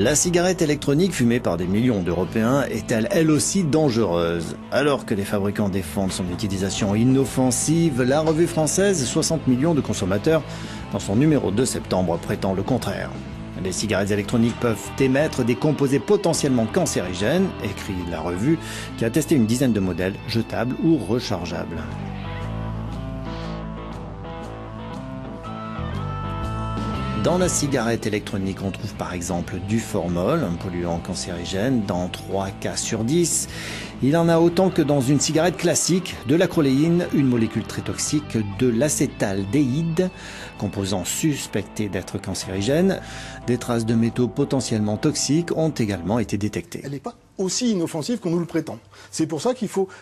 La cigarette électronique fumée par des millions d'Européens est-elle elle aussi dangereuse? Alors que les fabricants défendent son utilisation inoffensive, la revue française 60 millions de consommateurs, dans son numéro de septembre, prétend le contraire. Les cigarettes électroniques peuvent émettre des composés potentiellement cancérigènes, écrit la revue, qui a testé une dizaine de modèles jetables ou rechargeables. Dans la cigarette électronique, on trouve par exemple du formol, un polluant cancérigène, dans 3 cas sur 10. Il en a autant que dans une cigarette classique, de l'acroléine, une molécule très toxique, de l'acétaldéhyde, composant suspecté d'être cancérigène. Des traces de métaux potentiellement toxiques ont également été détectées. Elle n'est pas aussi inoffensive qu'on nous le prétend. C'est pour ça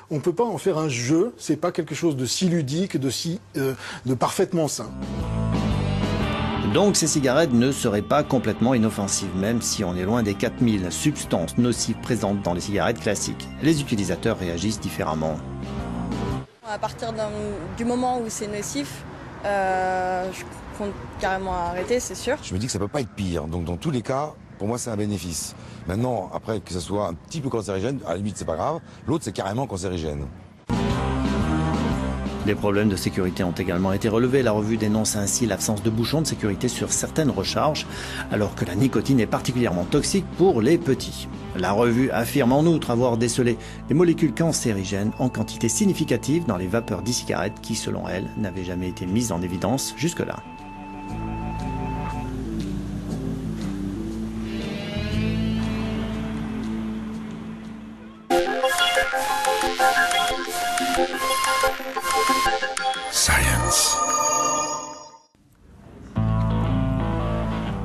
on ne peut pas en faire un jeu, c'est pas quelque chose de si ludique, de parfaitement sain. Donc ces cigarettes ne seraient pas complètement inoffensives, même si on est loin des 4000 substances nocives présentes dans les cigarettes classiques. Les utilisateurs réagissent différemment. À partir du moment où c'est nocif, je compte carrément arrêter, c'est sûr. Je me dis que ça peut pas être pire, donc dans tous les cas, pour moi c'est un bénéfice. Maintenant, après que ça soit un petit peu cancérigène, à la limite c'est pas grave, l'autre c'est carrément cancérigène. Des problèmes de sécurité ont également été relevés. La revue dénonce ainsi l'absence de bouchons de sécurité sur certaines recharges, alors que la nicotine est particulièrement toxique pour les petits. La revue affirme en outre avoir décelé des molécules cancérigènes en quantité significative dans les vapeurs d'e-cigarettes qui, selon elle, n'avaient jamais été mises en évidence jusque-là. Science.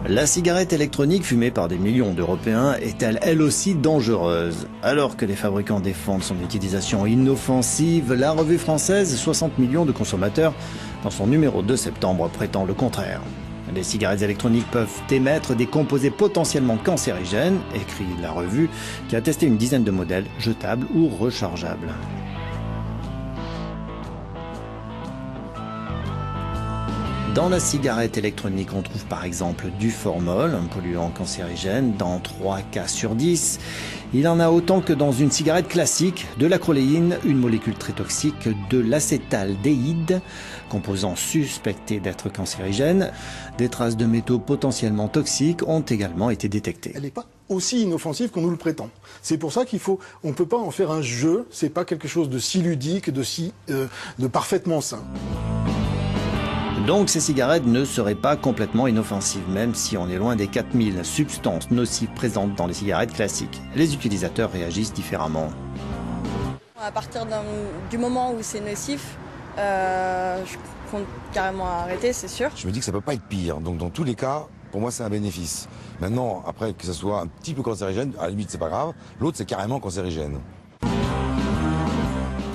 La cigarette électronique fumée par des millions d'Européens est-elle elle aussi dangereuse? Alors que les fabricants défendent son utilisation inoffensive, la revue française 60 millions de consommateurs, dans son numéro de septembre, prétend le contraire. Les cigarettes électroniques peuvent émettre des composés potentiellement cancérigènes, écrit la revue, qui a testé une dizaine de modèles jetables ou rechargeables. Dans la cigarette électronique, on trouve par exemple du formol, un polluant cancérigène, dans 3 cas sur 10. Il en a autant que dans une cigarette classique, de l'acroléine, une molécule très toxique, de l'acétaldéhyde, composant suspecté d'être cancérigène. Des traces de métaux potentiellement toxiques ont également été détectées. Elle n'est pas aussi inoffensive qu'on nous le prétend. C'est pour ça on ne peut pas en faire un jeu, c'est pas quelque chose de si ludique, de parfaitement sain. Donc ces cigarettes ne seraient pas complètement inoffensives, même si on est loin des 4000 substances nocives présentes dans les cigarettes classiques. Les utilisateurs réagissent différemment. À partir du moment où c'est nocif, je compte carrément arrêter, c'est sûr. Je me dis que ça peut pas être pire, donc dans tous les cas, pour moi c'est un bénéfice. Maintenant, après que ça soit un petit peu cancérigène, à la limite c'est pas grave, l'autre c'est carrément cancérigène.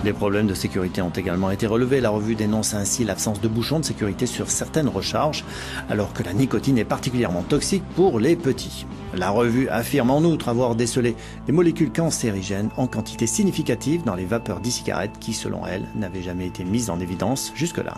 Des problèmes de sécurité ont également été relevés. La revue dénonce ainsi l'absence de bouchons de sécurité sur certaines recharges, alors que la nicotine est particulièrement toxique pour les petits. La revue affirme en outre avoir décelé des molécules cancérigènes en quantité significative dans les vapeurs d'e-cigarettes qui, selon elle, n'avaient jamais été mises en évidence jusque-là.